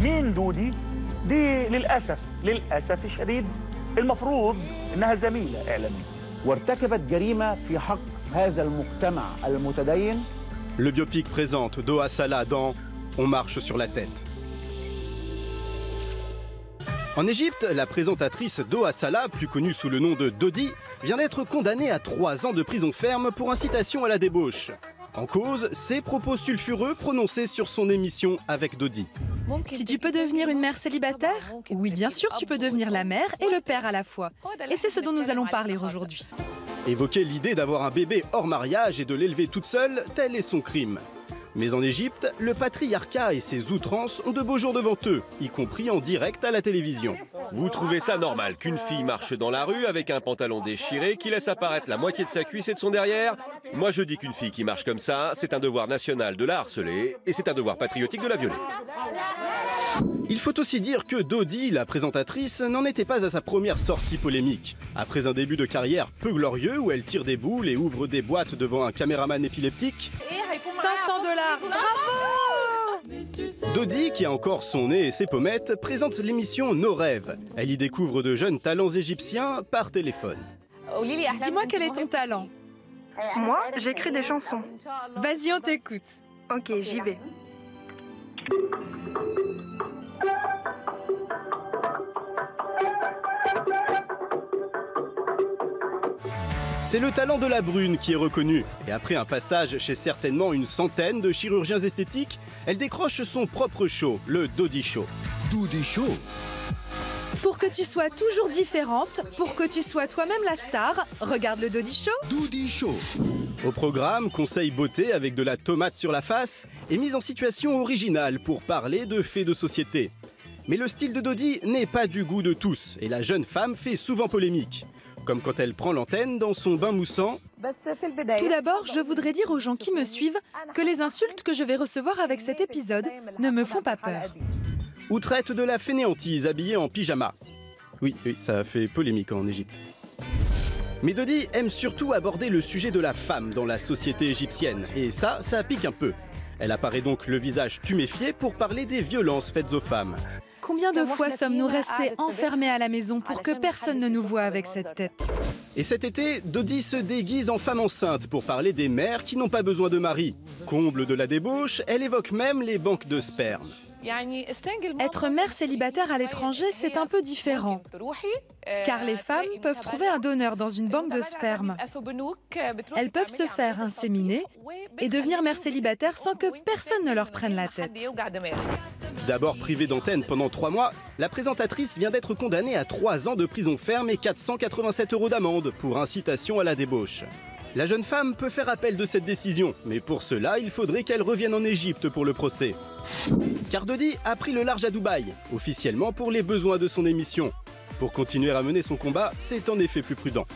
مين دودي؟ دي للأسف الشديد المفروض إنها زميلة إعلامية وارتكبت جريمة في حق هذا المجتمع المتدين. Le biopic présente Doa Salah dans On marche sur la tête. En Égypte, la présentatrice Doa Salah, plus connue sous le nom de Dodi, vient d'être condamnée à 3 ans de prison ferme pour incitation à la débauche. En cause, ses propos sulfureux prononcés sur son émission avec Dodi. Si tu peux devenir une mère célibataire, oui, bien sûr, tu peux devenir la mère et le père à la fois. Et c'est ce dont nous allons parler aujourd'hui. Évoquer l'idée d'avoir un bébé hors mariage et de l'élever toute seule, tel est son crime. Mais en Égypte, le patriarcat et ses outrances ont de beaux jours devant eux, y compris en direct à la télévision. Vous trouvez ça normal qu'une fille marche dans la rue avec un pantalon déchiré qui laisse apparaître la moitié de sa cuisse et de son derrière? Moi je dis qu'une fille qui marche comme ça, c'est un devoir national de la harceler et c'est un devoir patriotique de la violer. Il faut aussi dire que Dodi, la présentatrice, n'en était pas à sa première sortie polémique. Après un début de carrière peu glorieux où elle tire des boules et ouvre des boîtes devant un caméraman épileptique, 500 $, bravo! Dodi, qui a encore son nez et ses pommettes, présente l'émission Nos rêves. Elle y découvre de jeunes talents égyptiens par téléphone. Dis-moi quel est ton talent. Moi, j'écris des chansons. Vas-y, on t'écoute. Ok, j'y vais. C'est le talent de la brune qui est reconnu. Et après un passage chez certainement une centaine de chirurgiens esthétiques, elle décroche son propre show, le Dodi Show. Dodi Show. Pour que tu sois toujours différente, pour que tu sois toi-même la star, regarde le Dodi Show. Dodi Show. Au programme, conseil beauté avec de la tomate sur la face et mise en situation originale pour parler de faits de société. Mais le style de Dodi n'est pas du goût de tous et la jeune femme fait souvent polémique. Comme quand elle prend l'antenne dans son bain moussant. Tout d'abord, je voudrais dire aux gens qui me suivent que les insultes que je vais recevoir avec cet épisode ne me font pas peur. Ou traite de la fainéantise habillée en pyjama. Oui, ça fait polémique en Égypte. Mais Dodi aime surtout aborder le sujet de la femme dans la société égyptienne. Et ça pique un peu. Elle apparaît donc le visage tuméfié pour parler des violences faites aux femmes. Combien de fois sommes-nous restés enfermés à la maison pour que personne ne nous voie avec cette tête? Et cet été, Dodi se déguise en femme enceinte pour parler des mères qui n'ont pas besoin de mari. Comble de la débauche, elle évoque même les banques de sperme. Être mère célibataire à l'étranger, c'est un peu différent. Car les femmes peuvent trouver un donneur dans une banque de sperme. Elles peuvent se faire inséminer et devenir mère célibataire sans que personne ne leur prenne la tête. D'abord privée d'antenne pendant 3 mois, la présentatrice vient d'être condamnée à 3 ans de prison ferme et 487 € d'amende pour incitation à la débauche. La jeune femme peut faire appel de cette décision, mais pour cela, il faudrait qu'elle revienne en Égypte pour le procès. Car Dodi a pris le large à Dubaï, officiellement pour les besoins de son émission. Pour continuer à mener son combat, c'est en effet plus prudent.